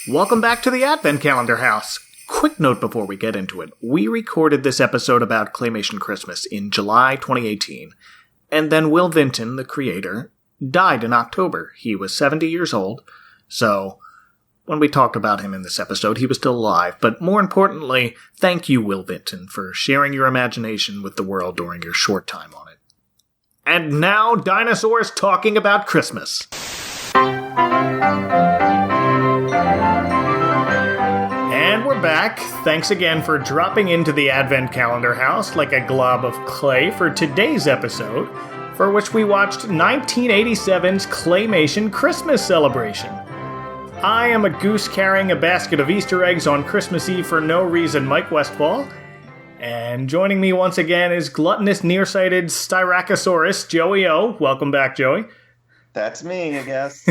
Welcome back to the Advent Calendar House. Quick note before we get into it. We recorded this episode about Claymation Christmas in July 2018, and then Will Vinton, the creator, died in October. He was 70 years old, so when we talked about him in this episode, he was still alive. But more importantly, thank you, Will Vinton, for sharing your imagination with the world during your short time on it. And now, dinosaurs talking about Christmas. And we're back. Thanks again for dropping into the Advent Calendar House like a glob of clay for today's episode, for which we watched 1987's Claymation Christmas Celebration. I am a goose carrying a basket of Easter eggs on Christmas Eve for no reason, Mike Westfall. And joining me once again is gluttonous, nearsighted Styracosaurus, Joey O. Welcome back, Joey. That's me, I guess.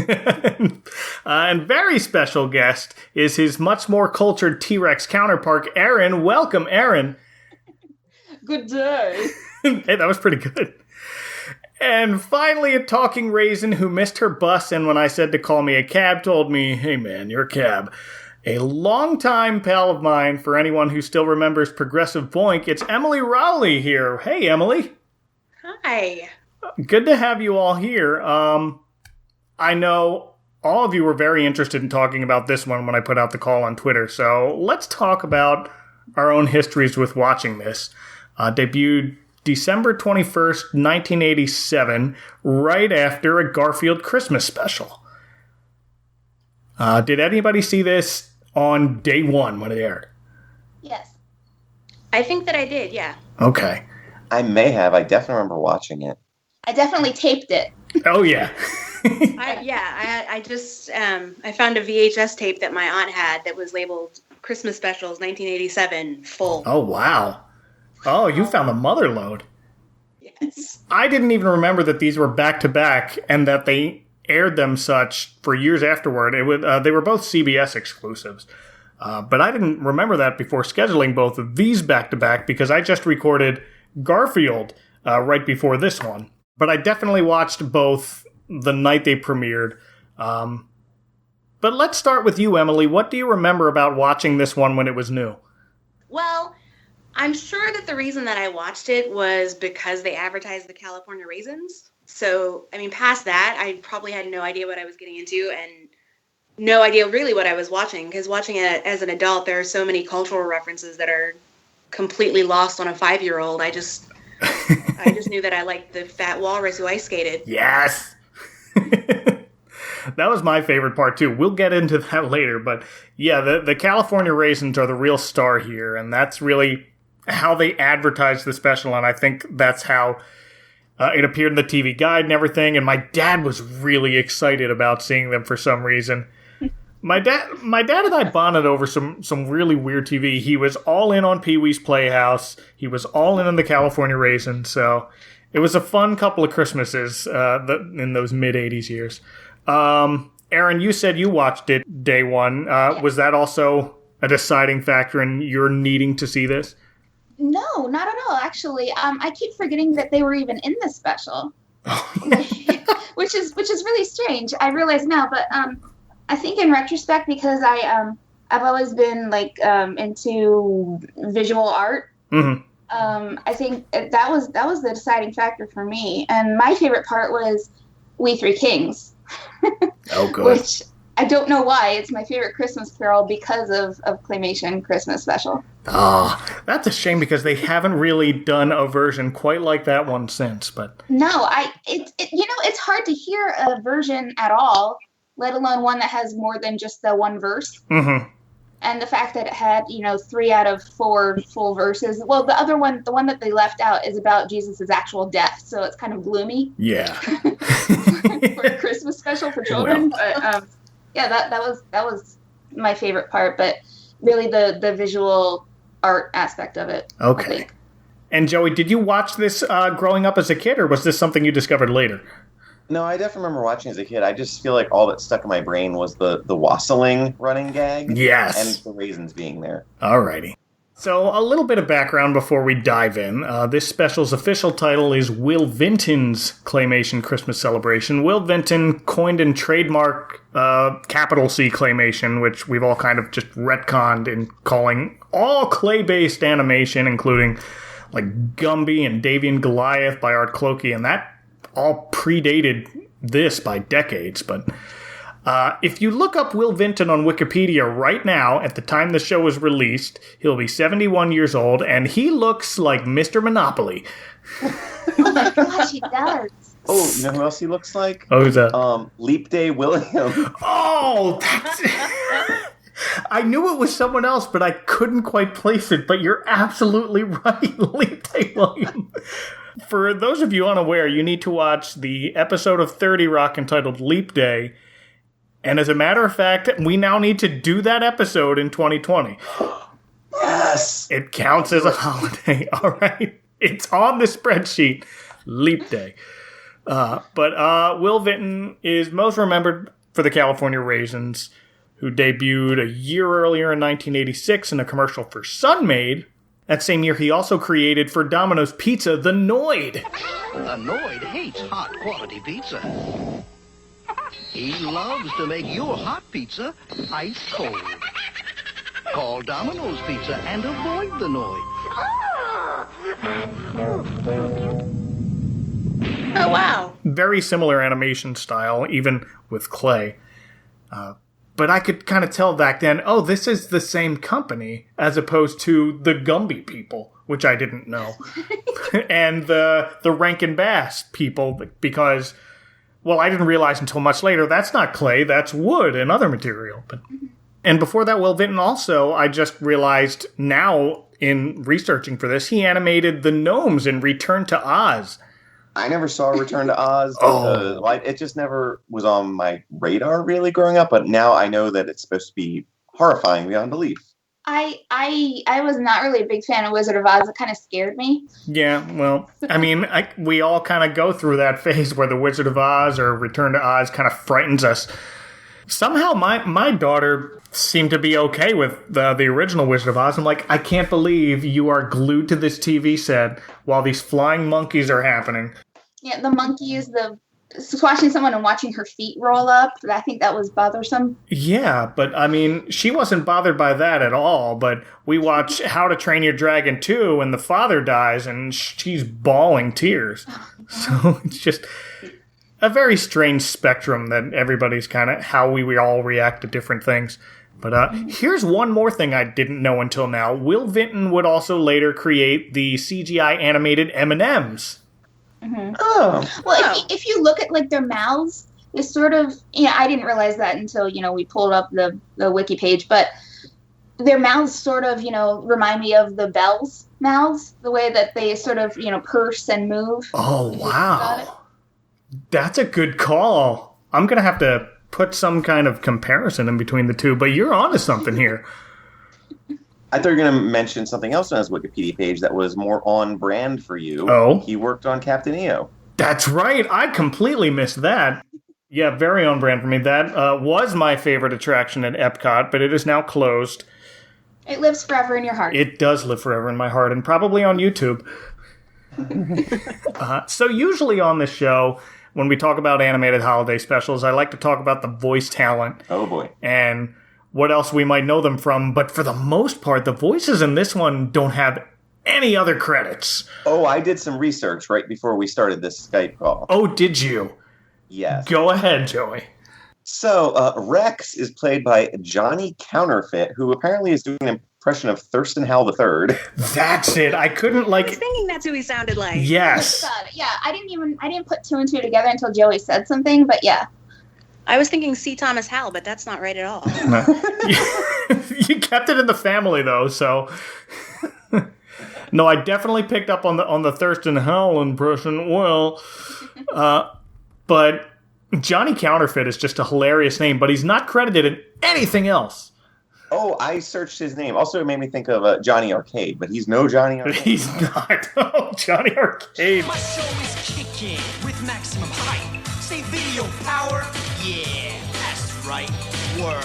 And very special guest is his much more cultured T-Rex counterpart, Aaron. Welcome, Aaron. Good day. Hey, that was pretty good. And finally, a talking raisin who missed her bus, and when I said to call me a cab, told me, hey man, you're a cab. A longtime pal of mine, for anyone who still remembers Progressive Boink, it's Emily Rowley here. Hey, Emily. Hi. Good to have you all here. I know all of you were very interested in talking about this one when I put out the call on Twitter, so let's talk about our own histories with watching this. Debuted December 21st, 1987, right after a Garfield Christmas special. Did anybody see this on day one when it aired? Yes. I think that I did, yeah. Okay. I may have. I definitely remember watching it. I definitely taped it. Oh, yeah. I found a VHS tape that my aunt had that was labeled Christmas Specials 1987 full. Oh, wow. Oh, you found the mother lode. Yes. I didn't even remember that these were back-to-back and that they aired them such for years afterward. They were both CBS exclusives. But I didn't remember that before scheduling both of these back-to-back because I just recorded Garfield right before this one. But I definitely watched both the night they premiered. But let's start with you, Emily. What do you remember about watching this one when it was new? Well, I'm sure that the reason that I watched it was because they advertised the California Raisins. So, I mean, past that, I probably had no idea what I was getting into and no idea really what I was watching. Because watching it as an adult, there are so many cultural references that are completely lost on a 5-year-old. I just knew that I liked the fat walrus who ice skated. Yes! That was my favorite part, too. We'll get into that later. But, yeah, the California Raisins are the real star here. And that's really how they advertised the special, and I think that's how it appeared in the TV guide and everything, and my dad was really excited about seeing them for some reason. My dad and I bonded over some really weird TV. He was all in on Pee-wee's Playhouse. He was all in on the California Raisins, so it was a fun couple of Christmases in those mid-'80s years. Aaron, you said you watched it day one. Yes. Was that also a deciding factor in your needing to see this? No, not at all, actually. I keep forgetting that they were even in this special, which is really strange. I realize now, but I think in retrospect, because I've always been into visual art. Mm-hmm. I think that was the deciding factor for me. And my favorite part was We Three Kings. Oh, good. Which I don't know why. It's my favorite Christmas carol because of Claymation Christmas Special. Ah, that's a shame because they haven't really done a version quite like that one since. But no, it's hard to hear a version at all, let alone one that has more than just the one verse. Mm-hmm. And the fact that it had 3 out of 4 full verses. Well, the other one, the one that they left out, is about Jesus' actual death, so it's kind of gloomy. Yeah. for a Christmas special for children, Well. but. Yeah, that was my favorite part, but really the visual art aspect of it. Okay. And Joey, did you watch this growing up as a kid, or was this something you discovered later? No, I definitely remember watching as a kid. I just feel like all that stuck in my brain was the wassailing running gag. Yes. And the raisins being there. Alrighty. So, a little bit of background before we dive in. This special's official title is Will Vinton's Claymation Christmas Celebration. Will Vinton coined and trademarked capital C Claymation, which we've all kind of just retconned in calling all clay-based animation, including like Gumby and Davy and Goliath by Art Clokey, and that all predated this by decades, but... if you look up Will Vinton on Wikipedia right now, at the time the show was released, he'll be 71 years old, and he looks like Mr. Monopoly. Oh my gosh, he does. Oh, you know who else he looks like? Oh, who's that? Leap Day William. Oh, that's... I knew it was someone else, but I couldn't quite place it, but you're absolutely right, Leap Day William. For those of you unaware, you need to watch the episode of 30 Rock entitled Leap Day. And as a matter of fact, we now need to do that episode in 2020. Yes! It counts as a holiday, all right? It's on the spreadsheet. Leap Day. But Will Vinton is most remembered for the California Raisins, who debuted a year earlier in 1986 in a commercial for Sunmaid. That same year, he also created for Domino's Pizza the Noid. The Noid hates hot quality pizza. He loves to make your hot pizza ice cold. Call Domino's Pizza and avoid the Noid. Oh, wow. Very similar animation style, even with clay. But I could kind of tell back then, oh, this is the same company, as opposed to the Gumby people, which I didn't know. And the Rankin Bass people, because... Well, I didn't realize until much later, that's not clay, that's wood and other material. And before that, Will Vinton also, I just realized now in researching for this, he animated the gnomes in Return to Oz. I never saw Return to Oz. Oh. It just never was on my radar really growing up, but now I know that it's supposed to be horrifying beyond belief. I was not really a big fan of Wizard of Oz. It kind of scared me. Yeah, well, I mean, we all kind of go through that phase where the Wizard of Oz or Return to Oz kind of frightens us. Somehow my daughter seemed to be okay with the original Wizard of Oz. I'm like, I can't believe you are glued to this TV set while these flying monkeys are happening. Yeah, the monkeys, watching someone and watching her feet roll up, I think that was bothersome. Yeah, but I mean, she wasn't bothered by that at all, but we watch How to Train Your Dragon 2 and the father dies and she's bawling tears. So it's just a very strange spectrum that everybody's kind of how we all react to different things. But here's one more thing I didn't know until now. Will Vinton would also later create the CGI animated M&Ms. Mm-hmm. Oh. Well, if you look at like their mouths, they sort of, I didn't realize that until, we pulled up the wiki page, but their mouths sort of, remind me of the Bells' mouths, the way that they sort of, purse and move. Oh, wow. That's a good call. I'm going to have to put some kind of comparison in between the two, but you're onto something here. I thought you were going to mention something else on his Wikipedia page that was more on brand for you. Oh? He worked on Captain EO. That's right. I completely missed that. Yeah, very on brand for me. That was my favorite attraction at Epcot, but it is now closed. It lives forever in your heart. It does live forever in my heart, and probably on YouTube. So usually on this show, when we talk about animated holiday specials, I like to talk about the voice talent. Oh, boy. And what else we might know them from, but for the most part, the voices in this one don't have any other credits. Oh, I did some research right before we started this Skype call. Oh, did you? Yes. Go ahead, Joey. So, Rex is played by Johnny Counterfeit, who apparently is doing an impression of Thurston Howell III. That's it. I couldn't I was thinking that's who he sounded like. Yes. Yeah, I didn't put two and two together until Joey said something, but yeah. I was thinking C. Thomas Howell, but that's not right at all. You kept it in the family, though, so... No, I definitely picked up on the Thurston Howell impression. Well, but Johnny Counterfeit is just a hilarious name, but he's not credited in anything else. Oh, I searched his name. Also, it made me think of Johnny Arcade, but he's no Johnny Arcade. He's not. Oh, Johnny Arcade. My show is kicking with maximum hype. Say video power. Yeah, that's right. Word.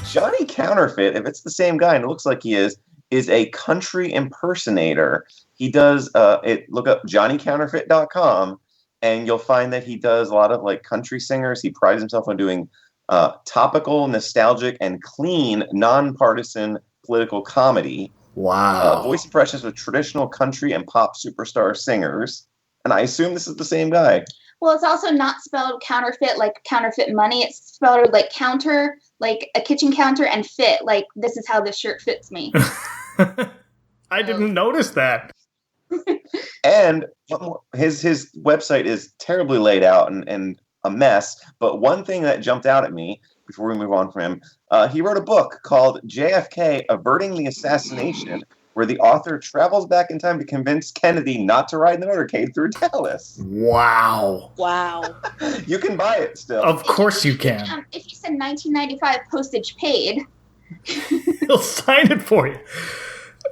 Johnny Counterfeit, if it's the same guy, and it looks like he is is a country impersonator. He does look up johnnycounterfeit.com, and you'll find that he does a lot of like country singers. He prides himself on doing topical, nostalgic, and clean, nonpartisan political comedy. Wow. Voice impressions with traditional country and pop superstar singers. And I assume this is the same guy. Well, it's also not spelled counterfeit like counterfeit money. It's spelled like counter, like a kitchen counter, and fit, like this is how this shirt fits me. I didn't notice that. And his website is terribly laid out and a mess. But one thing that jumped out at me before we move on from him, he wrote a book called JFK Averting the Assassination, where the author travels back in time to convince Kennedy not to ride in the motorcade through Dallas. Wow. Wow. You can buy it still. Of course you can. If you said 1995 postage paid, He'll sign it for you.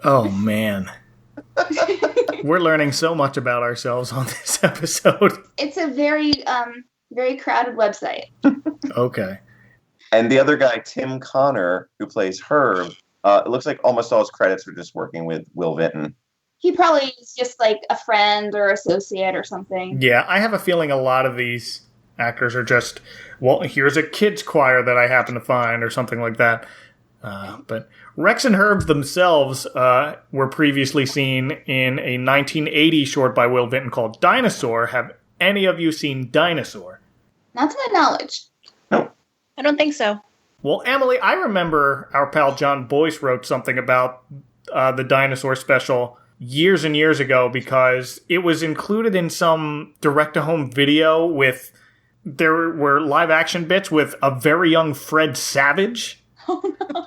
Oh, man. We're learning so much about ourselves on this episode. it's a very, very crowded website. Okay. And the other guy, Tim Connor, who plays Herb, it looks like almost all his credits are just working with Will Vinton. He probably is just like a friend or associate or something. Yeah, I have a feeling a lot of these actors are just, well, here's a kids' choir that I happen to find or something like that. But Rex and Herb themselves were previously seen in a 1980 short by Will Vinton called Dinosaur. Have any of you seen Dinosaur? Not to my knowledge. No. I don't think so. Well, Emily, I remember our pal John Boyce wrote something about the Dinosaur special years and years ago because it was included in some direct-to-home video with, there were live-action bits with a very young Fred Savage,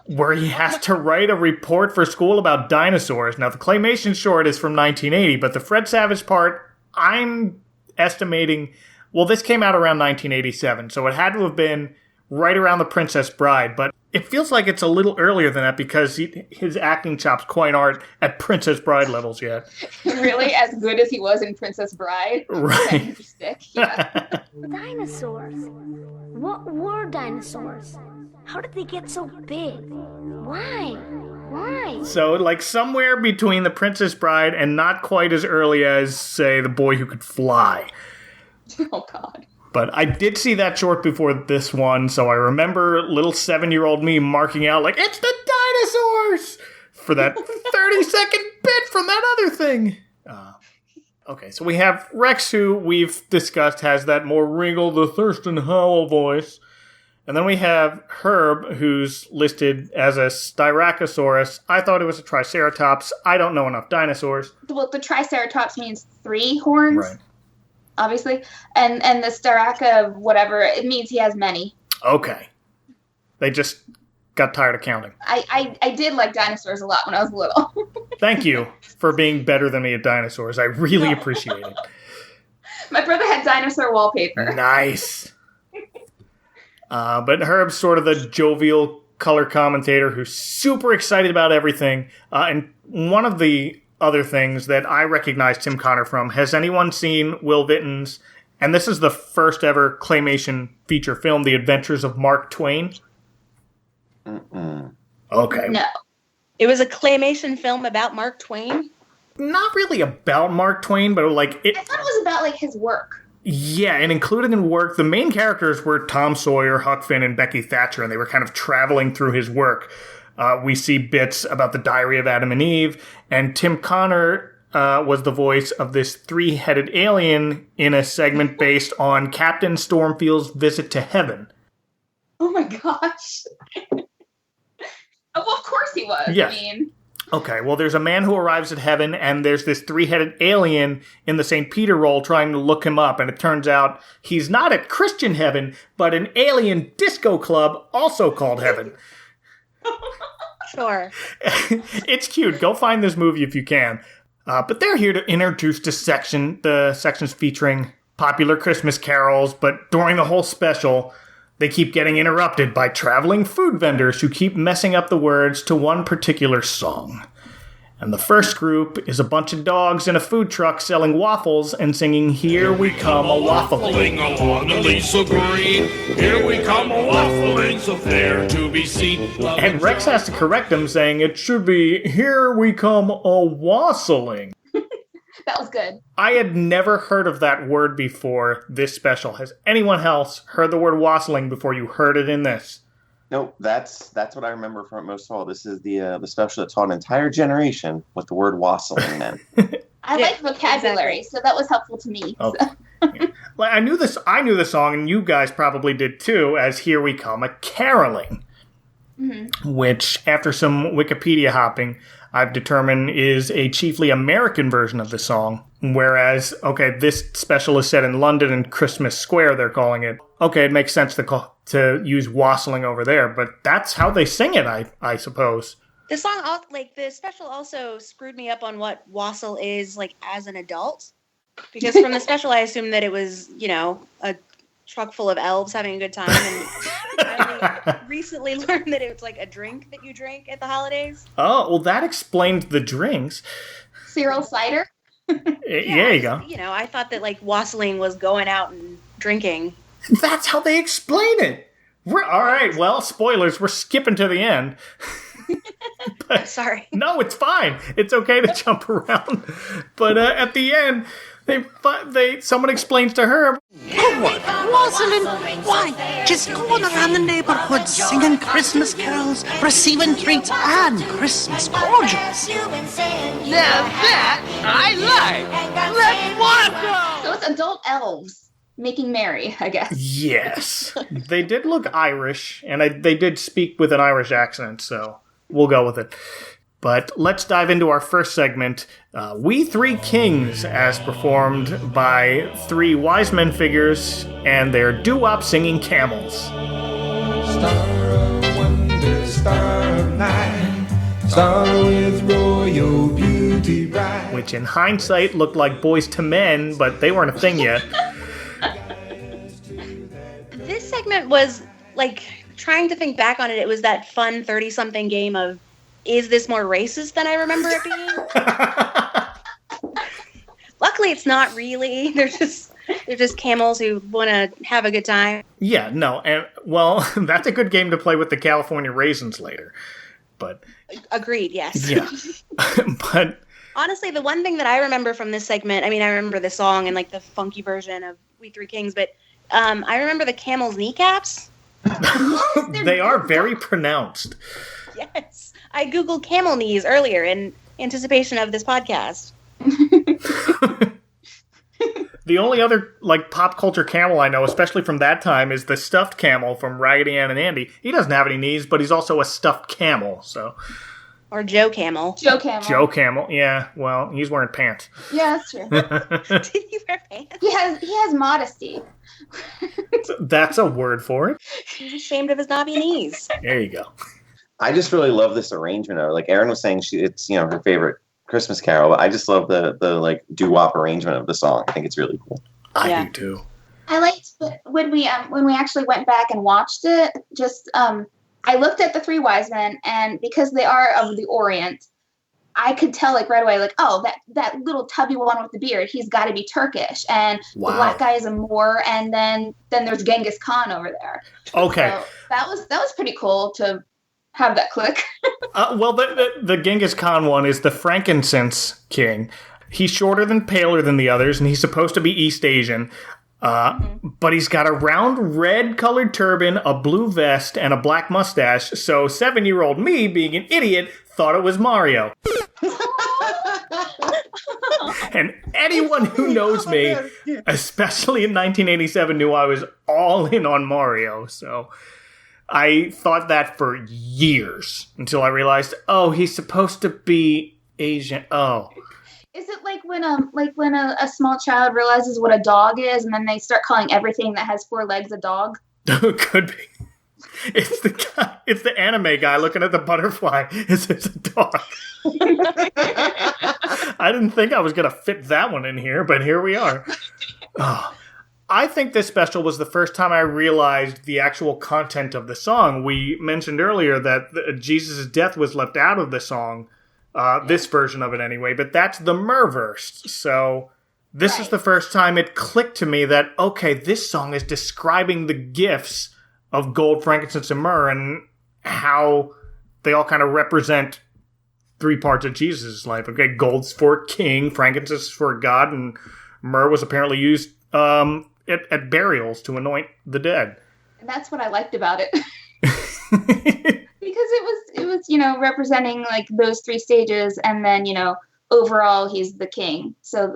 where he has to write a report for school about dinosaurs. Now, the Claymation short is from 1980, but the Fred Savage part, I'm estimating, well, this came out around 1987, so it had to have been right around The Princess Bride, but it feels like it's a little earlier than that because his acting chops quite aren't at Princess Bride levels yet. Really? As good as he was in Princess Bride? Right. Yeah. Dinosaurs. What were dinosaurs? How did they get so big? Why? Why? So, like, somewhere between The Princess Bride and not quite as early as, say, The Boy Who Could Fly. Oh, God. But I did see that short before this one, so I remember little 7-year-old me marking out, like, it's the dinosaurs! For that 30-second bit from that other thing. Okay, so we have Rex, who we've discussed has that more Ringle the Thurston Howell voice. And then we have Herb, who's listed as a Styracosaurus. I thought it was a Triceratops. I don't know enough dinosaurs. Well, the Triceratops means 3 horns. Right. Obviously. And the Styraca, whatever, it means he has many. Okay. They just got tired of counting. I did like dinosaurs a lot when I was little. Thank you for being better than me at dinosaurs. I really appreciate it. My brother had dinosaur wallpaper. Nice. But Herb's sort of the jovial color commentator who's super excited about everything. And one of the other things that I recognize Tim Connor from, has anyone seen Will Vinton's, and this is the first ever Claymation feature film, The Adventures of Mark Twain? Mm-mm. Okay. No. It was a claymation film about Mark Twain? Not really about Mark Twain, but like it. I thought it was about like his work. Yeah, and included in work, the main characters were Tom Sawyer, Huck Finn, and Becky Thatcher, and they were kind of traveling through his work. We see bits about the Diary of Adam and Eve, and Tim Connor was the voice of this 3-headed alien in a segment based on Captain Stormfield's visit to heaven. Oh my gosh. Oh, well, of course he was. Yes. I mean, Okay, well, there's a man who arrives at heaven, and there's this 3-headed alien in the St. Peter role trying to look him up, and it turns out he's not at Christian heaven, but an alien disco club also called heaven. Sure. It's cute. Go find this movie if you can. But they're here to introduce the sections featuring popular Christmas carols, but during the whole special, they keep getting interrupted by traveling food vendors who keep messing up the words to one particular song. And the first group is a bunch of dogs in a food truck selling waffles and singing, "Here we come a-waffling along the Lisa Green. Here we come a-waffling, so fair to be seen." And Rex has to correct him, saying it should be, "Here we come a-wassling." That was good. I had never heard of that word before this special. Has anyone else heard the word wassailing before you heard it in this? Nope, that's what I remember from it most of all. This is the special that taught an entire generation what the word wassailing meant. I like vocabulary, so that was helpful to me. Oh. So. Yeah. Like, I knew the song, and you guys probably did too, as "Here We Come a-Caroling," which, after some Wikipedia hopping, I've determined is a chiefly American version of the song. Whereas, okay, this special is set in London and Christmas Square, they're calling it. Okay, it makes sense to use wassailing over there, but that's how they sing it, I suppose. The song, the special also screwed me up on what wassail is, as an adult. Because from the special, I assumed that it was, a truck full of elves having a good time. And I recently learned that it's a drink that you drink at the holidays. Oh, well, that explains the drinks. Cereal cider? Yeah, you go. I thought that, wassailing was going out and drinking. That's how they explain it. All right, well, spoilers, we're skipping to the end. But, sorry. No, it's fine. It's okay to jump around. But at the end, someone explains to her. Oh, what? Wassailing? Why, just going around the neighborhood singing Christmas carols, receiving treats, and Christmas cordials. Now that I like. Let's So it's adult elves making merry, I guess. Yes. They did look Irish, and they did speak with an Irish accent, so we'll go with it. But let's dive into our first segment, We Three Kings, as performed by three wise men figures and their doo-wop singing camels. Star of wonder, star of night, star with royal beauty bright. Which in hindsight looked like Boys to Men, but they weren't a thing yet. This segment was, trying to think back on it, it was that fun 30-something game of, is this more racist than I remember it being? Luckily, it's not really. They're just camels who want to have a good time. Yeah, no, and well, that's a good game to play with the California Raisins later. But agreed, yes. Yeah, but honestly, the one thing that I remember from this segment, I remember the song and the funky version of We Three Kings, but I remember the camel's kneecaps. They are very pronounced. Yes. I Googled camel knees earlier in anticipation of this podcast. The only other pop culture camel I know, especially from that time, is the stuffed camel from Raggedy Ann and Andy. He doesn't have any knees, but he's also a stuffed camel, so. Or Joe Camel. Joe Camel. Joe Camel, yeah. Well, he's wearing pants. Yeah, that's true. Did he wear pants? He has modesty. That's a word for it. He's ashamed of his knobby knees. There you go. I just really love this arrangement of it. Like Erin was saying, it's her favorite Christmas carol, but I just love the doo-wop arrangement of the song. I think it's really cool. I do too. I liked when we actually went back and watched it. I looked at the three wise men, and because they are of the Orient, I could tell right away, oh, that little tubby one with the beard, he's got to be Turkish, and the black guy is a Moor, and then there's Genghis Khan over there. Okay, so that was pretty cool to have that click. Well, the Genghis Khan one is the frankincense king. He's shorter than paler than the others, and he's supposed to be East Asian. But he's got a round red-colored turban, a blue vest, and a black mustache, so 7-year-old me, being an idiot, thought it was Mario. And anyone who knows me, especially in 1987, knew I was all in on Mario, so I thought that for years, until I realized, oh, he's supposed to be Asian. Oh. Is it when a small child realizes what a dog is, and then they start calling everything that has 4 legs a dog? Could be. It's the anime guy looking at the butterfly. It's a dog. I didn't think I was going to fit that one in here, but here we are. Oh, I think this special was the first time I realized the actual content of the song. We mentioned earlier that Jesus' death was left out of the song, this version of it anyway, but that's the Myrverse. So this is the first time it clicked to me that, okay, this song is describing the gifts of gold, frankincense, and myrrh, and how they all kind of represent 3 parts of Jesus' life. Okay, gold's for a king, frankincense is for a god, and myrrh was apparently used at burials to anoint the dead. And that's what I liked about it. Because it was, representing like those 3 stages, and then, overall he's the king. So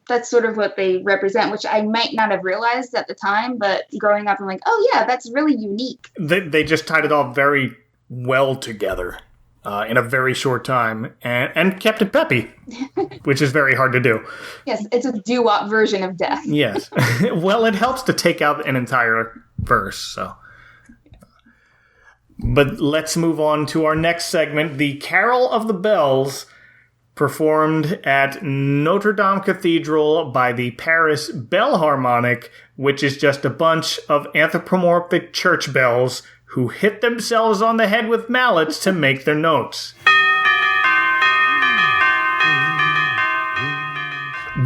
that's sort of what they represent, which I might not have realized at the time, but growing up I'm like, oh yeah, that's really unique. They just tied it all very well together in a very short time, and kept it peppy, which is very hard to do. Yes, it's a doo-wop version of death. Yes. Well, it helps to take out an entire verse, so... But let's move on to our next segment, the Carol of the Bells, performed at Notre Dame Cathedral by the Paris Bell Harmonic, which is just a bunch of anthropomorphic church bells who hit themselves on the head with mallets to make their notes.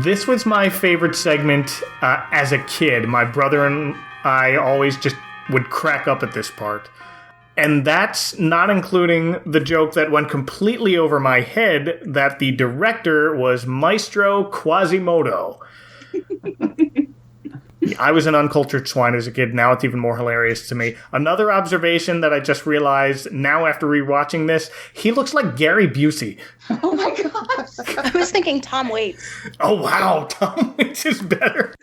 This was my favorite segment as a kid. My brother and I always just would crack up at this part. And that's not including the joke that went completely over my head that the director was Maestro Quasimodo. I was an uncultured swine as a kid. Now it's even more hilarious to me. Another observation that I just realized now after rewatching this, he looks like Gary Busey. Oh my gosh. I was thinking Tom Waits. Oh wow, Tom Waits is better.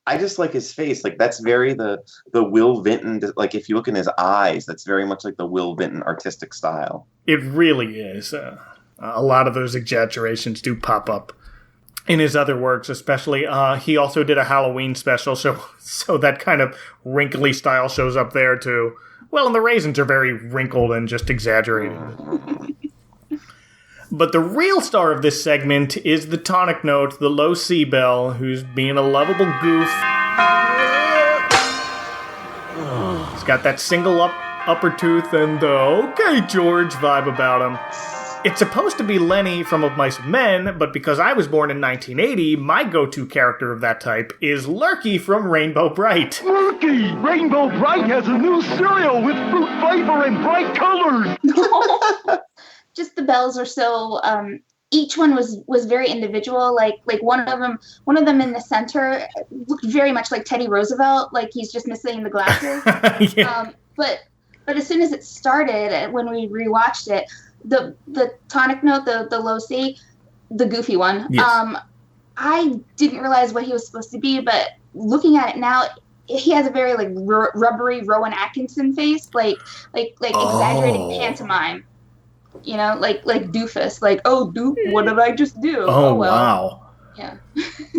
I just like his face. Like, that's very the Will Vinton. Like, if you look in his eyes, that's very much like the Will Vinton artistic style. It really is. A lot of those exaggerations do pop up in his other works, especially. He also did a Halloween special, so that kind of wrinkly style shows up there too. Well, and the Raisins are very wrinkled and just exaggerated. But the real star of this segment is the tonic note, the low C bell, who's being a lovable goof. He's got that single upper tooth and the okay, George vibe about him. It's supposed to be Lenny from Of Mice and Men, but because I was born in 1980, my go-to character of that type is Lurky from Rainbow Bright. Lurky! Rainbow Bright has a new cereal with fruit flavor and bright colors! Just the bells are so each one was very individual. Like one of them in the center looked very much like Teddy Roosevelt, like he's just missing the glasses. Yeah. But as soon as it started, when we rewatched it, the tonic note, the low C, the goofy one, yes. I didn't realize what he was supposed to be, but looking at it now, he has a very like rubbery Rowan Atkinson face, like exaggerated pantomime. Like doofus, like, oh, doof, what did I just do? Oh, well. Wow. Yeah.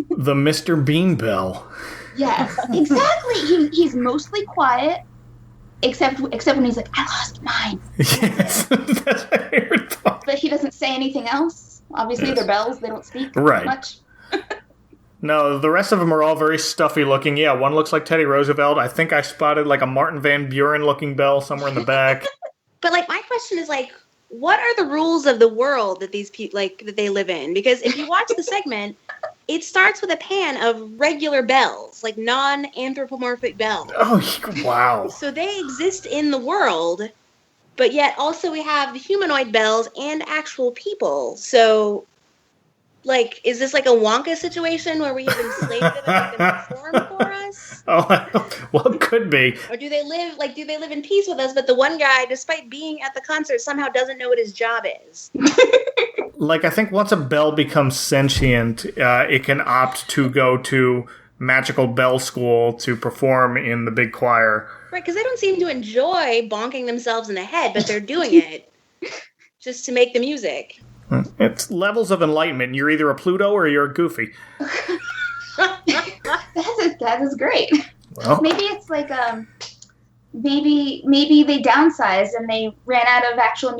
The Mr. Bean Bell. Yes, exactly. He's mostly quiet, except when he's like, I lost mine. Yes, that's my favorite thought. But he doesn't say anything else. Obviously, they're bells. They don't speak much. No, the rest of them are all very stuffy looking. Yeah, one looks like Teddy Roosevelt. I think I spotted like a Martin Van Buren looking bell somewhere in the back. But like, my question is like, what are the rules of the world that these people that they live in? Because if you watch the segment, it starts with a pan of regular bells, like non-anthropomorphic bells. Oh, wow. So they exist in the world, but yet also we have the humanoid bells and actual people. So, like, is this like a Wonka situation where we have enslaved them and make them perform for us? Oh, well, it could be. Or do they live in peace with us, but the one guy, despite being at the concert, somehow doesn't know what his job is? Like, I think once a bell becomes sentient, it can opt to go to magical bell school to perform in the big choir. Right, because they don't seem to enjoy bonking themselves in the head, but they're doing it just to make the music. It's levels of enlightenment. You're either a Pluto or you're a Goofy. That is great. Well, maybe it's like maybe they downsized and they ran out of actual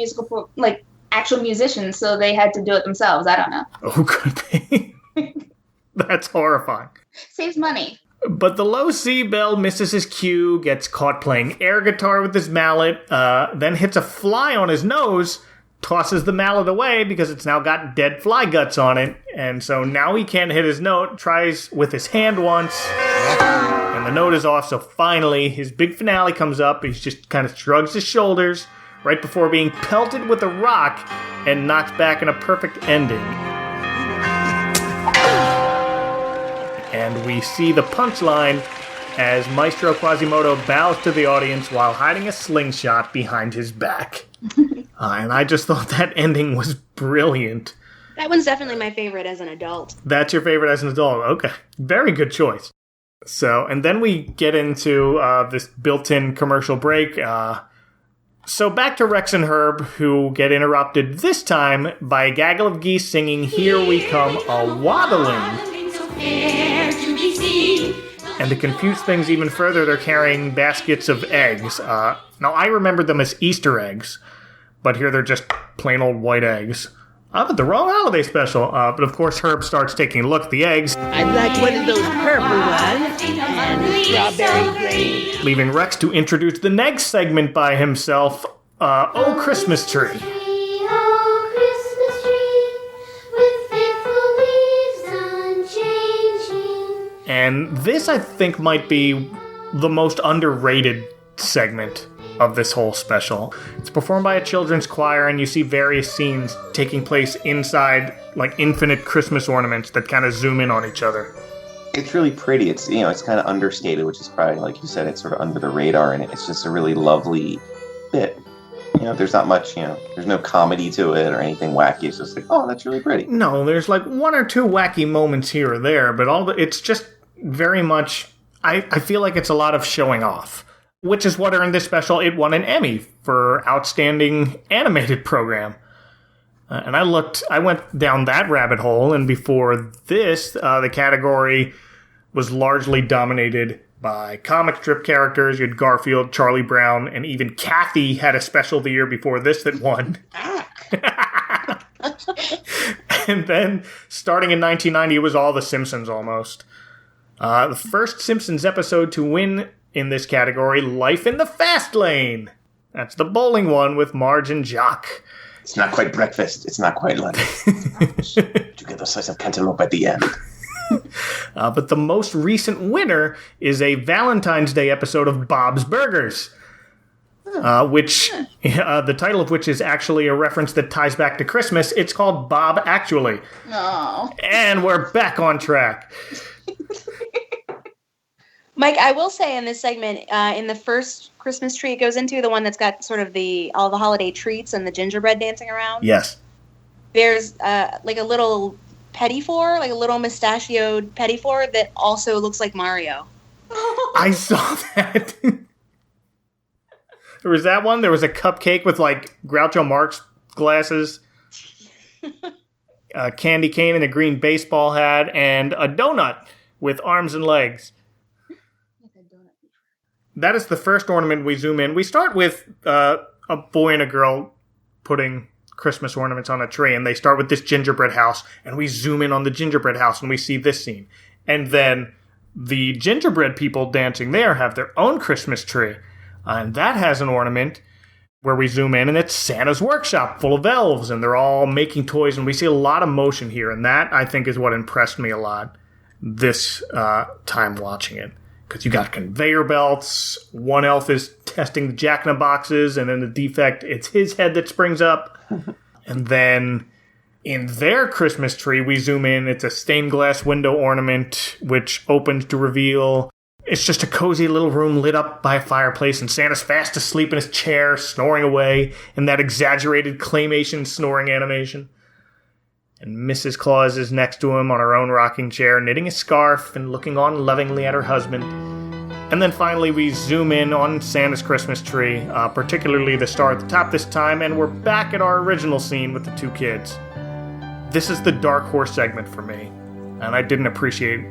musicians, so they had to do it themselves. I don't know. Oh, could be. That's horrifying. Saves money. But the low C bell misses his cue, gets caught playing air guitar with his mallet, then hits a fly on his nose, tosses the mallet away because it's now got dead fly guts on it. And so now he can't hit his note, tries with his hand once, and the note is off. So finally, his big finale comes up. He just kind of shrugs his shoulders right before being pelted with a rock and knocked back in a perfect ending. And we see the punchline as Maestro Quasimodo bows to the audience while hiding a slingshot behind his back. And I just thought that ending was brilliant. That one's definitely my favorite as an adult. That's your favorite as an adult? Okay. Very good choice. So, and then we get into this built-in commercial break. So back to Rex and Herb, who get interrupted this time by a gaggle of geese singing "Here We Come A-Waddling." And to confuse things even further, they're carrying baskets of eggs. Now, I remember them as Easter eggs, but here they're just plain old white eggs. But the wrong holiday special. But of course, Herb starts taking a look at the eggs. I'd like one of those purple ones and strawberry green. Leaving Rex to introduce the next segment by himself. Oh, Christmas Tree. And this, I think, might be the most underrated segment of this whole special. It's performed by a children's choir, and you see various scenes taking place inside, like, infinite Christmas ornaments that kind of zoom in on each other. It's really pretty. It's, it's kind of understated, which is probably, like you said, it's sort of under the radar, and it's just a really lovely bit. There's not much, there's no comedy to it or anything wacky. It's just like, oh, that's really pretty. No, there's like one or two wacky moments here or there, but it's just very much, I feel like it's a lot of showing off, which is what earned this special. It won an Emmy for Outstanding Animated Program. And I went down that rabbit hole, and before this, the category was largely dominated by comic strip characters. You had Garfield, Charlie Brown, and even Kathy had a special the year before this that won. And then, starting in 1990, it was all The Simpsons almost. The first Simpsons episode to win in this category, Life in the Fast Lane. That's the bowling one with Marge and Jock. It's not quite breakfast. It's not quite lunch. To get a slice of cantaloupe at the end. But the most recent winner is a Valentine's Day episode of Bob's Burgers. Which, the title of which is actually a reference that ties back to Christmas. It's called Bob Actually. Oh. And we're back on track. Mike, I will say in this segment, in the first Christmas tree it goes into, the one that's got sort of all the holiday treats and the gingerbread dancing around. Yes. There's like a little petit four, like a little mustachioed petit four that also looks like Mario. I saw that. There was that one. There was a cupcake with like Groucho Marx glasses, a candy cane and a green baseball hat, and a donut with arms and legs. That is the first ornament we zoom in. We start with a boy and a girl putting Christmas ornaments on a tree, and they start with this gingerbread house, and we zoom in on the gingerbread house, and we see this scene. And then the gingerbread people dancing there have their own Christmas tree, and that has an ornament where we zoom in, and it's Santa's workshop full of elves, and they're all making toys, and we see a lot of motion here, and that, I think, is what impressed me a lot this time watching it. Because you got conveyor belts, one elf is testing the jack-in-the-boxes, and then the defect, it's his head that springs up. And then in their Christmas tree, we zoom in, it's a stained glass window ornament, which opens to reveal it's just a cozy little room lit up by a fireplace, and Santa's fast asleep in his chair, snoring away in that exaggerated claymation snoring animation. And Mrs. Claus is next to him on her own rocking chair, knitting a scarf and looking on lovingly at her husband. And then finally we zoom in on Santa's Christmas tree, particularly the star at the top this time, and we're back at our original scene with the two kids. This is the dark horse segment for me, and I didn't appreciate it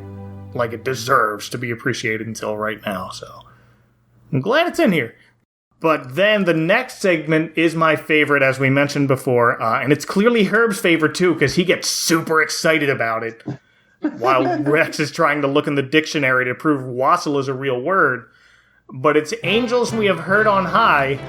like it deserves to be appreciated until right now, so I'm glad it's in here. But then the next segment is my favorite, as we mentioned before, and it's clearly Herb's favorite too, because he gets super excited about it, while Rex is trying to look in the dictionary to prove wassail is a real word. But it's Angels We Have Heard on High,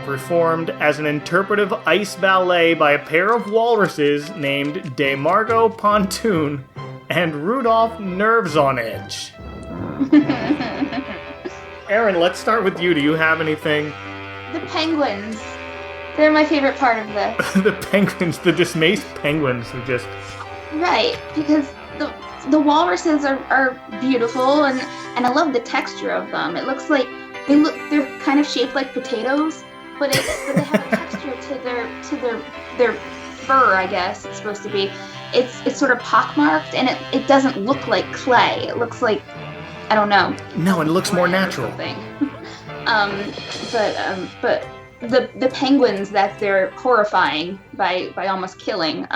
performed as an interpretive ice ballet by a pair of walruses named De Margot Pontoon and Rudolph Nerves on Edge. Aaron, let's start with you. Do you have anything? The penguins. They're my favorite part of this. The penguins, the dismayed penguins who just... Right, because the walruses are beautiful, and I love the texture of them. It looks like they're kind of shaped like potatoes, but they have a texture to their fur, I guess it's supposed to be. It's sort of pockmarked, and it doesn't look like clay. It looks like, I don't know. No, it looks more natural. But the penguins that they're horrifying by almost killing,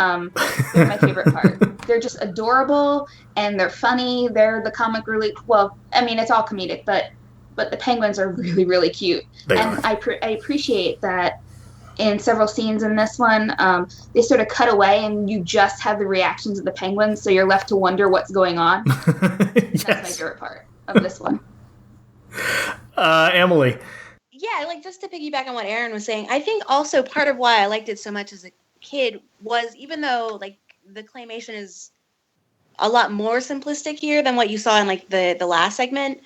they're my favorite part. They're just adorable, and they're funny. They're the comic relief. Well, I mean, it's all comedic, but the penguins are really, really cute. I appreciate that in several scenes in this one, they sort of cut away and you just have the reactions of the penguins, so you're left to wonder what's going on. Yes. That's my favorite part of this one. Emily. Yeah, like just to piggyback on what Aaron was saying, I think also part of why I liked it so much as a kid was, even though like the claymation is a lot more simplistic here than what you saw in like the last segment,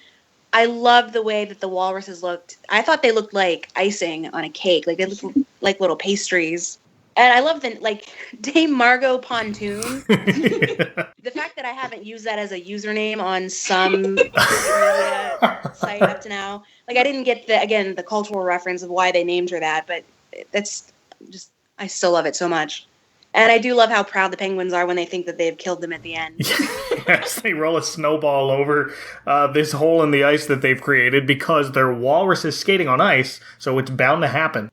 I loved the way that the walruses looked. I thought they looked like icing on a cake. Like they looked like little pastries. And I love the, like, Dame Margot Pontoon. The fact that I haven't used that as a username on some site up to now. Like, I didn't get the cultural reference of why they named her that, but that's just, I still love it so much. And I do love how proud the penguins are when they think that they've killed them at the end. Yes, they roll a snowball over this hole in the ice that they've created because they're walruses skating on ice, so it's bound to happen.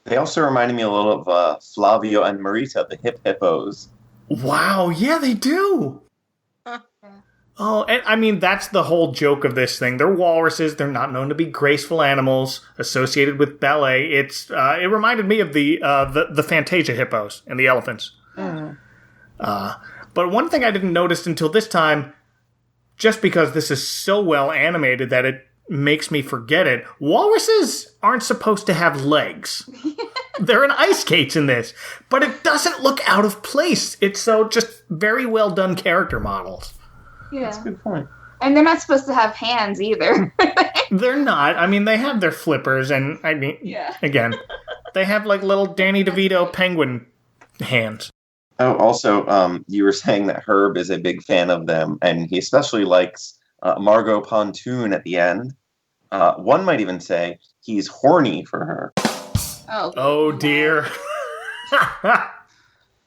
They also reminded me a little of Flavio and Marita, the hip hippos. Wow, yeah, they do. Oh, and I mean, that's the whole joke of this thing. They're walruses. They're not known to be graceful animals associated with ballet. It reminded me of the Fantasia hippos and the elephants. But one thing I didn't notice until this time, just because this is so well animated that it makes me forget it, walruses aren't supposed to have legs. They're in ice skates in this, but it doesn't look out of place. It's so just very well done character models. Yeah. That's a good point. And they're not supposed to have hands either. They're not. I mean, they have their flippers, and I mean, again, they have like little Danny DeVito penguin hands. Oh, also, you were saying that Herb is a big fan of them, and he especially likes Margot Pontoon at the end. One might even say he's horny for her. Oh dear.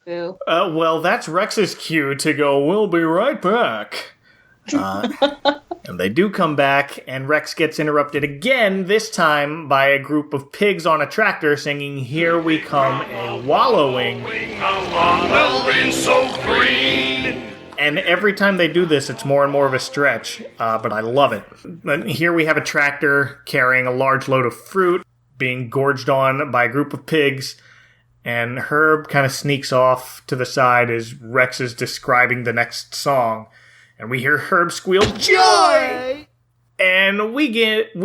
Boo. Well, that's Rex's cue to go, we'll be right back. And they do come back, and Rex gets interrupted again, this time by a group of pigs on a tractor singing, "Here We Come A-Wallowing." A-wallowing so green. And every time they do this, it's more and more of a stretch, but I love it. And here we have a tractor carrying a large load of fruit, being gorged on by a group of pigs, and Herb kind of sneaks off to the side as Rex is describing the next song. And we hear Herb squeal, "Joy!" And we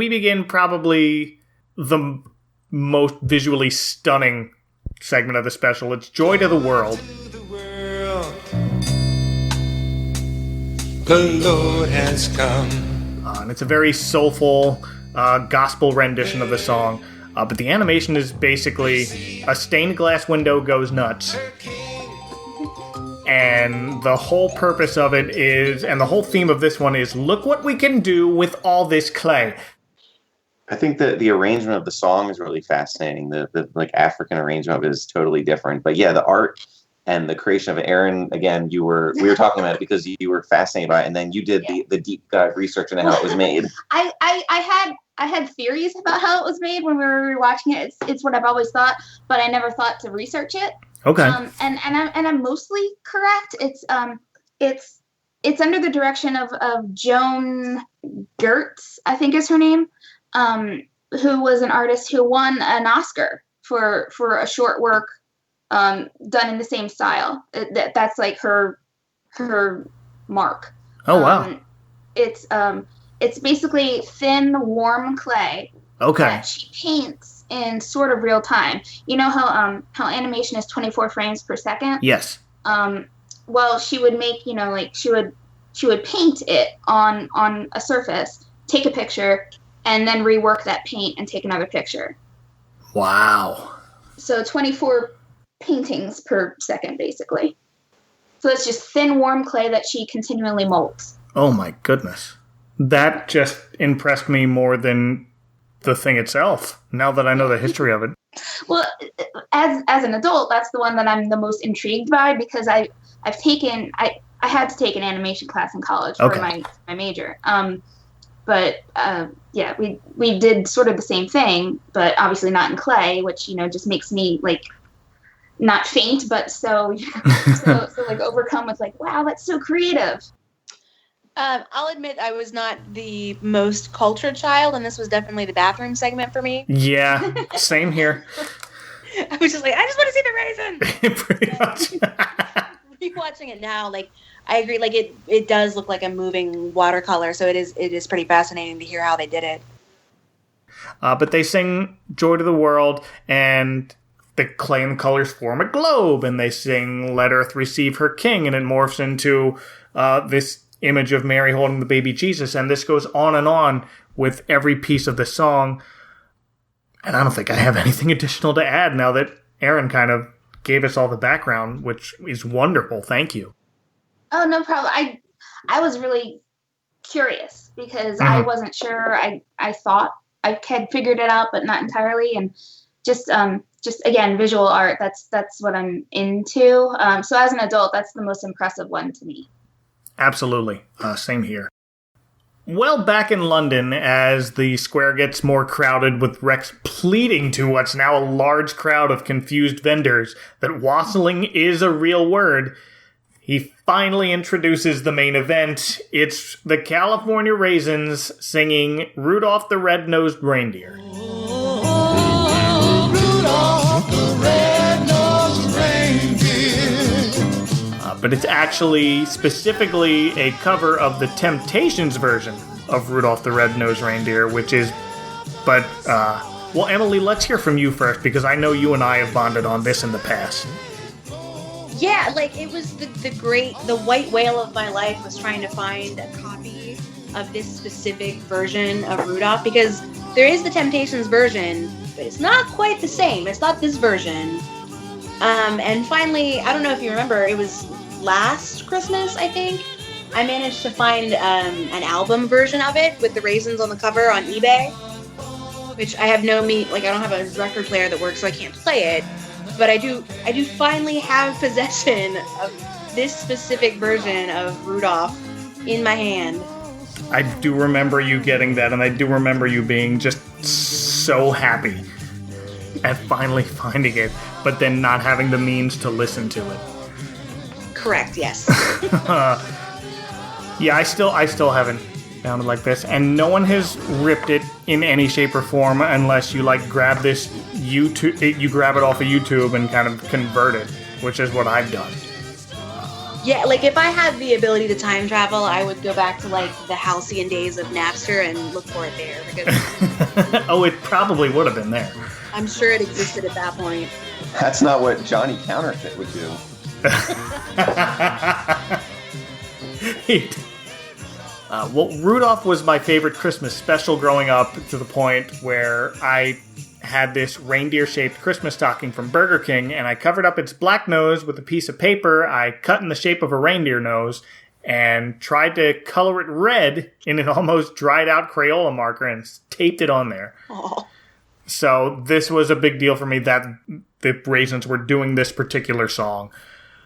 begin probably the most visually stunning segment of the special. It's "Joy to the World." The Lord has come. And it's a very soulful gospel rendition of the song. But the animation is basically a stained glass window goes nuts. And the whole purpose of it is, and the whole theme of this one is, look what we can do with all this clay. I think that the arrangement of the song is really fascinating. The like African arrangement of it is totally different. But yeah, the art and the creation of it, Aaron, again, we were talking about it because you were fascinated by it, and then you did the deep dive research into how it was made. I had theories about how it was made when we were rewatching it. It's what I've always thought, but I never thought to research it. Okay. And I'm mostly correct. It's under the direction of Joan Gertz, I think is her name, who was an artist who won an Oscar for a short work done in the same style. That's like her mark. Oh wow. It's basically thin, warm clay. Okay. That she paints in sort of real time. You know how animation is 24 frames per second? Yes. Well, she would make, she would paint it on a surface, take a picture, and then rework that paint and take another picture. Wow. So 24 paintings per second, basically. So it's just thin, warm clay that she continually molds. Oh my goodness. That just impressed me more than the thing itself, now that I know the history of it. Well, as an adult, that's the one that I'm the most intrigued by, because I had to take an animation class in college for my major. We did sort of the same thing, but obviously not in clay, which, just makes me like not faint, but so overcome with like, wow, that's so creative. I'll admit I was not the most cultured child, and this was definitely the bathroom segment for me. Yeah, same here. I was just like, I just want to see the raisin. Pretty much. Rewatching it now, like, I agree, like, it does look like a moving watercolor, so it is pretty fascinating to hear how they did it. But they sing Joy to the World, and the clay and colors form a globe, and they sing Let Earth Receive Her King, and it morphs into this image of Mary holding the baby Jesus, and this goes on with every piece of the song. And I don't think I have anything additional to add now that Aaron kind of gave us all the background, which is wonderful. Thank you. Oh, no problem. I was really curious because I wasn't sure. I thought I had figured it out, but not entirely. And just again, visual art, that's what I'm into. So as an adult, that's the most impressive one to me. Absolutely. Same here. Well, back in London, as the square gets more crowded with Rex pleading to what's now a large crowd of confused vendors that wassailing is a real word, he finally introduces the main event. It's the California Raisins singing Rudolph the Red-Nosed Reindeer. Rudolph the red-nosed reindeer. But it's actually specifically a cover of the Temptations version of Rudolph the Red-Nosed Reindeer, well, Emily, let's hear from you first, because I know you and I have bonded on this in the past. Yeah, like, it was the white whale of my life was trying to find a copy of this specific version of Rudolph, because there is the Temptations version, but it's not quite the same. It's not this version. And finally, I don't know if you remember, it was last Christmas, I think, I managed to find an album version of it with the raisins on the cover on eBay, which I have I don't have a record player that works, so I can't play it, but I do finally have possession of this specific version of Rudolph in my hand. I do remember you getting that, and I do remember you being just so happy at finally finding it, but then not having the means to listen to it. Correct, yes. Yeah, I still haven't found it like this, and no one has ripped it in any shape or form unless you grab this you grab it off of YouTube and kind of convert it, which is what I've done. Yeah, like, if I had the ability to time travel, I would go back to, like, the halcyon days of Napster and look for it there, because oh, it probably would have been there. I'm sure it existed at that point. That's not what Johnny Counterfeit would do. Well, Rudolph was my favorite Christmas special growing up, to the point where I had this reindeer-shaped Christmas stocking from Burger King, and I covered up its black nose with a piece of paper I cut in the shape of a reindeer nose and tried to color it red in an almost dried-out Crayola marker and taped it on there. Aww. So this was a big deal for me that the Raisins were doing this particular song.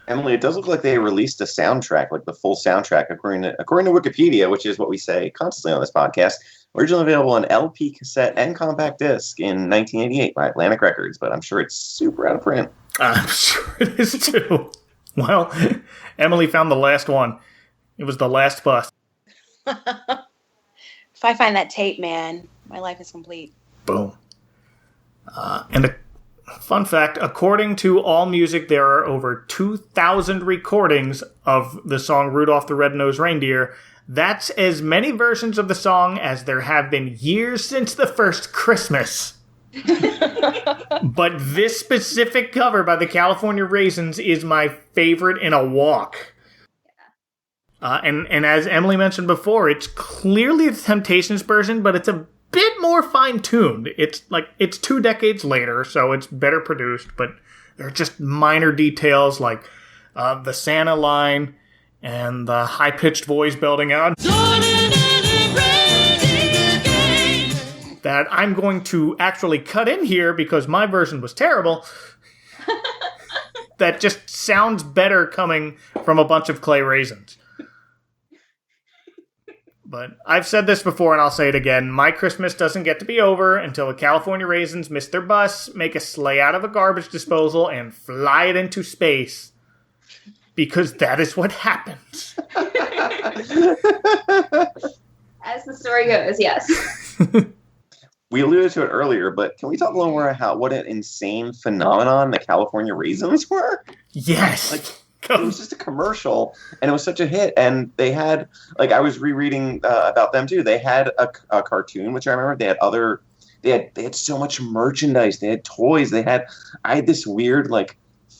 Emily, it does look like they released a soundtrack, like the full soundtrack, according to Wikipedia, which is what we say constantly on this podcast. Originally available on LP, cassette, and compact disc in 1988 by Atlantic Records, but I'm sure it's super out of print. I'm sure it is too. Well, Emily found the last one. It was the last bus. If I find that tape, man, my life is complete. Boom. And a fun fact, according to AllMusic, there are over 2,000 recordings of the song Rudolph the Red-Nosed Reindeer. That's as many versions of the song as there have been years since the first Christmas. But this specific cover by the California Raisins is my favorite in a walk. And as Emily mentioned before, it's clearly the Temptations version, but it's a bit more fine-tuned. It's 2 decades later, so it's better produced, but there are just minor details like the Santa line and the high-pitched voice belting out that I'm going to actually cut in here because my version was terrible. That just sounds better coming from a bunch of clay raisins. But I've said this before and I'll say it again. My Christmas doesn't get to be over until the California Raisins miss their bus, make a sleigh out of a garbage disposal, and fly it into space. Because that is what happens. As the story goes, yes. We alluded to it earlier, but can we talk a little more about what an insane phenomenon the California Raisins were? Yes. It was just a commercial, and it was such a hit. And they had, I was rereading about them too. They had a cartoon, which I remember. They had so much merchandise. They had toys. I had this weird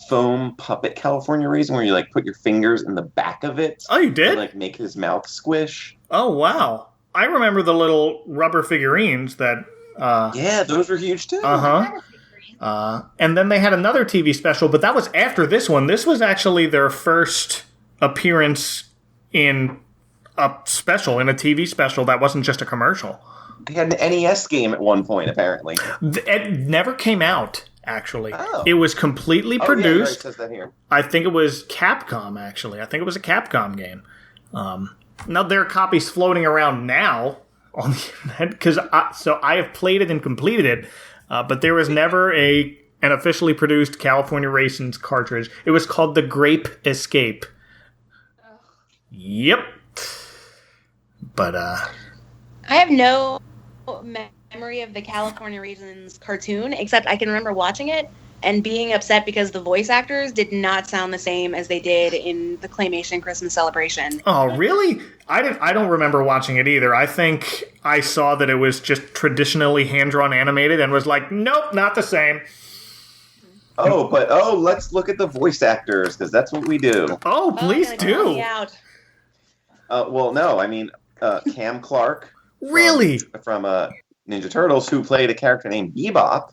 foam puppet California Raisin where you put your fingers in the back of it. Oh, you did? And, make his mouth squish. Oh, wow. I remember the little rubber figurines that. Yeah, those were huge too. And then they had another TV special, but that was after this one. This was actually their first appearance in a special, in a TV special that wasn't just a commercial. They had an NES game at one point, apparently. It never came out, actually. Oh. It was completely produced. Yeah, right, it says that here. I think it was Capcom, actually. I think it was a Capcom game. Now, there are copies floating around now on the internet, because I have played it and completed it, but there was never an officially produced California Raisins cartridge. It was called the Grape Escape. Oh. Yep. But I have no memory of the California Raisins cartoon, except I can remember watching it and being upset because the voice actors did not sound the same as they did in the Claymation Christmas celebration. Oh, really? I don't remember watching it either. I think I saw that it was just traditionally hand-drawn animated and was like, nope, not the same. Let's look at the voice actors, because that's what we do. Oh, please do. Cam Clark. Really? From Ninja Turtles, who played a character named Bebop.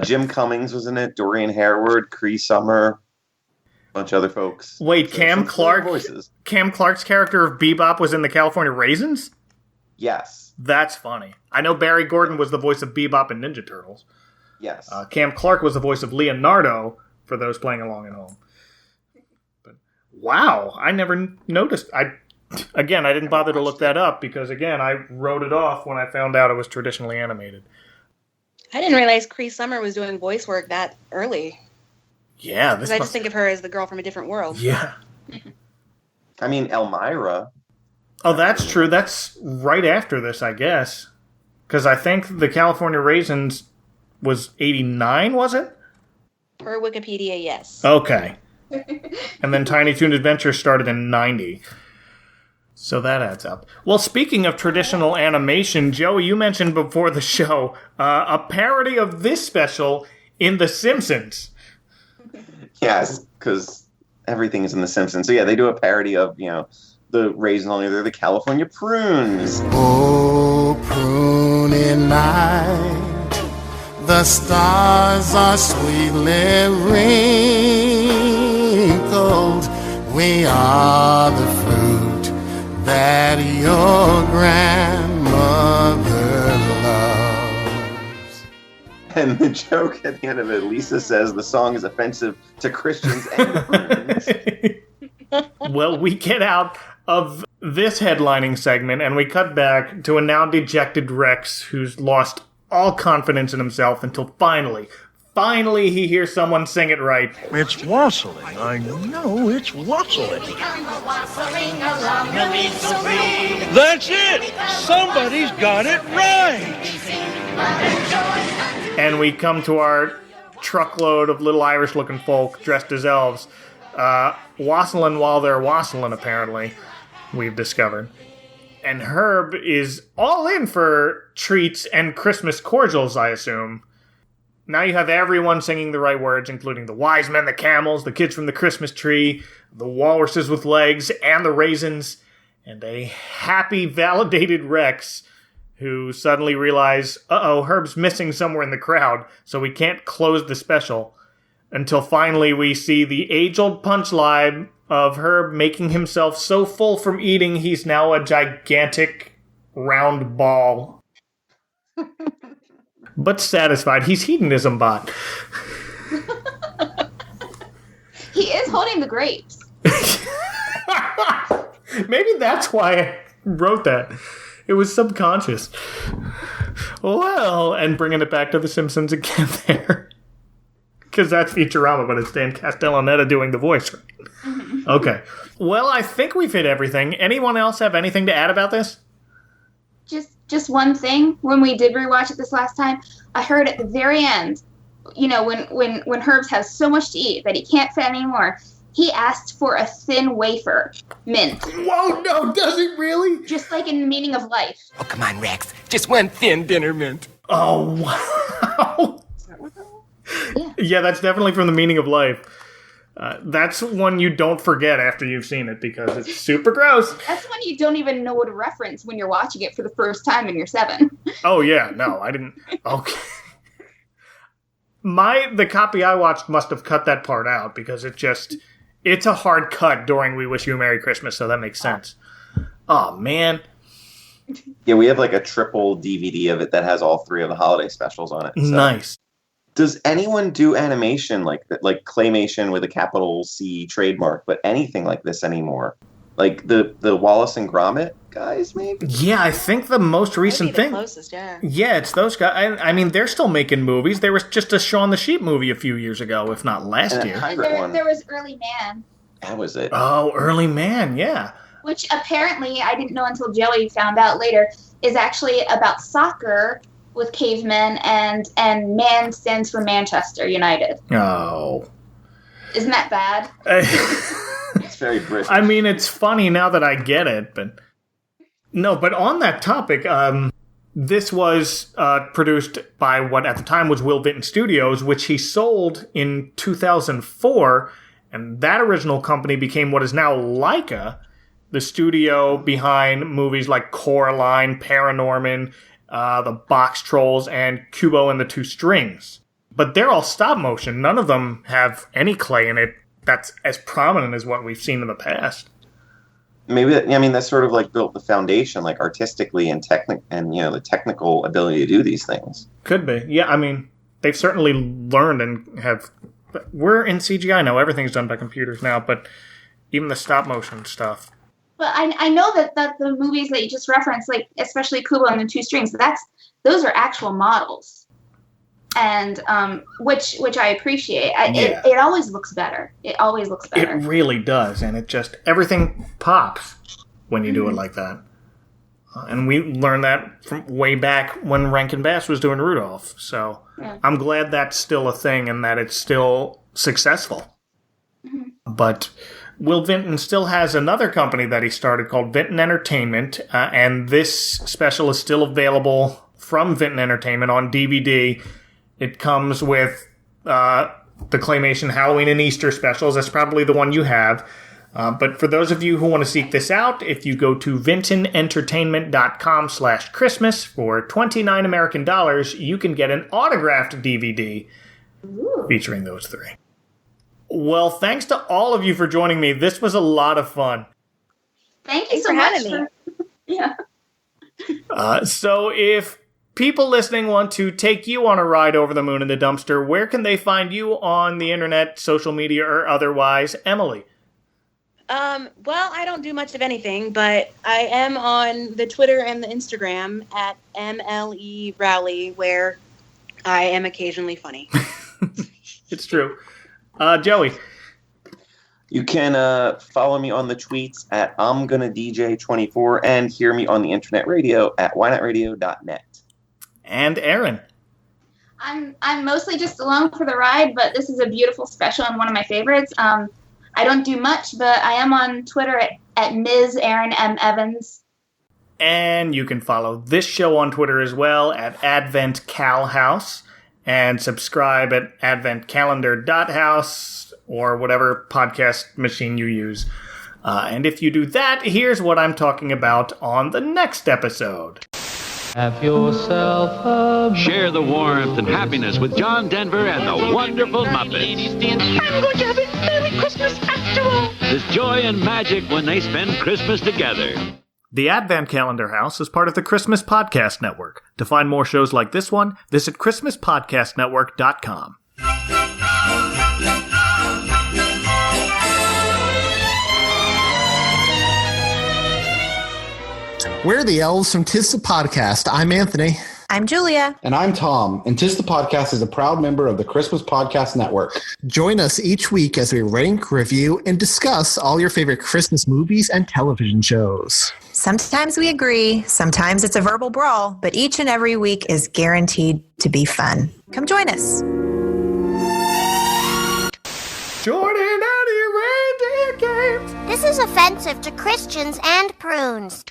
Jim Cummings was in it. Dorian Harewood, Cree Summer, a bunch of other folks. Wait, Cam Clark's character of Bebop was in the California Raisins? Yes. That's funny. I know Barry Gordon was the voice of Bebop in Ninja Turtles. Yes. Cam Clark was the voice of Leonardo for those playing along at home. But wow, I never noticed. I didn't bother to look that up because, again, I wrote it off when I found out it was traditionally animated. I didn't realize Cree Summer was doing voice work that early. Yeah. Because I just think of her as the girl from a different world. Yeah. I mean, Elmira. Oh, that's true. That's right after this, I guess. Because I think the California Raisins was 89, was it? Per Wikipedia, yes. Okay. And then Tiny Toon Adventure started in 90. So that adds up. Well, speaking of traditional animation, Joey, you mentioned before the show a parody of this special in The Simpsons. Yes, because everything is in The Simpsons. So yeah, they do a parody of, the raisin, only they're the California prunes. Oh, pruny night, the stars are sweetly wrinkled. We are the fruit that your grandmother loves. And the joke at the end of it, Lisa says the song is offensive to Christians and prunes. Well, we get out of this headlining segment and we cut back to a now dejected Rex who's lost all confidence in himself until finally he hears someone sing it right. It's wassailing. I know it's wassailing. That's it! Somebody's got it right! And we come to our truckload of little Irish-looking folk dressed as elves. Wassailing while they're wassailing, apparently, we've discovered. And Herb is all in for treats and Christmas cordials, I assume. Now you have everyone singing the right words, including the wise men, the camels, the kids from the Christmas tree, the walruses with legs, and the raisins, and a happy, validated Rex who suddenly realize, Herb's missing somewhere in the crowd, so we can't close the special. Until finally we see the age-old punchline of Herb making himself so full from eating he's now a gigantic round ball. But satisfied. He's hedonism bot. He is holding the grapes. Maybe that's why I wrote that. It was subconscious. Well, and bringing it back to The Simpsons again there. Because that's Futurama, but it's Dan Castellaneta doing the voice. Mm-hmm. Okay. Well, I think we've hit everything. Anyone else have anything to add about this? Just one thing. When we did rewatch it this last time, I heard at the very end, when Herbs has so much to eat that he can't fit anymore, he asked for a thin wafer mint. Whoa, no, does he really? Just like in The Meaning of Life. Oh, come on, Rex. Just one thin dinner mint. Oh, wow. Yeah, that's definitely from The Meaning of Life. That's one you don't forget after you've seen it because it's super gross. That's one you don't even know what to reference when you're watching it for the first time and you're 7. Oh, yeah. No, I didn't. Okay. The copy I watched must have cut that part out because it's a hard cut during We Wish You a Merry Christmas, so that makes sense. Oh, man. Yeah, we have like a triple DVD of it that has all 3 of the holiday specials on it. So. Nice. Does anyone do animation like Claymation with a capital C trademark, but anything like this anymore? Like the Wallace and Gromit guys, maybe? Yeah, I think the most recent thing. Closest, yeah. Yeah, it's those guys. I mean, they're still making movies. There was just a Shaun the Sheep movie a few years ago, if not last year. There was Early Man. That was it. Oh, Early Man, yeah. Which apparently, I didn't know until Joey found out later, is actually about soccer with cavemen, and man stands for Manchester United. Oh. Isn't that bad? It's very British. I mean, it's funny now that I get it, but... No, but on that topic, this was produced by what at the time was Will Vinton Studios, which he sold in 2004, and that original company became what is now Laika, the studio behind movies like Coraline, Paranorman, the Box Trolls, and Kubo and the Two Strings. But they're all stop motion. None of them have any clay in it that's as prominent as what we've seen in the past. Maybe that's sort of like built the foundation, like artistically and the technical ability to do these things. Could be. Yeah, I mean, they've certainly learned and have... We're in CGI now. Everything's done by computers now, but even the stop motion stuff. But I know that the movies that you just referenced, like especially Kubo and the Two Strings, those are actual models, and which I appreciate. It always looks better. It always looks better. It really does, and everything pops when you do it like that. And we learned that from way back when Rankin Bass was doing Rudolph. So I'm glad that's still a thing and that it's still successful. Mm-hmm. But Will Vinton still has another company that he started called Vinton Entertainment, and this special is still available from Vinton Entertainment on DVD. It comes with the Claymation Halloween and Easter specials. That's probably the one you have. But for those of you who want to seek this out, if you go to vintonentertainment.com/Christmas for $29 American dollars, you can get an autographed DVD featuring those 3. Well, thanks to all of you for joining me. This was a lot of fun. Thank you so much for yeah. So if people listening want to take you on a ride over the moon in the dumpster, where can they find you on the internet, social media, or otherwise? Emily? Well, I don't do much of anything, but I am on the Twitter and the Instagram at MLE Rowley, where I am occasionally funny. It's true. Joey? You can follow me on the tweets at I'mGonnaDJ24 and hear me on the internet radio at whynotradio.net. And Aaron? I'm mostly just along for the ride, but this is a beautiful special and one of my favorites. I don't do much, but I am on Twitter at Ms. Aaron M. Evans. And you can follow this show on Twitter as well at AdventCalHouse, and subscribe at adventcalendar.house or whatever podcast machine you use. And if you do that, here's what I'm talking about on the next episode. Have yourself a... Share the warmth and happiness with John Denver and the wonderful Muppets. I'm going to have a Merry Christmas after all. There's joy and magic when they spend Christmas together. The Advent Calendar House is part of the Christmas Podcast Network. To find more shows like this one, visit ChristmasPodcastNetwork.com. We're the elves from Tis the Podcast. I'm Anthony. I'm Julia. And I'm Tom. And Tis the Podcast is a proud member of the Christmas Podcast Network. Join us each week as we rank, review, and discuss all your favorite Christmas movies and television shows. Sometimes we agree, sometimes it's a verbal brawl, but each and every week is guaranteed to be fun. Come join us. Jordan, out of your reindeer games. This is offensive to Christians and prunes.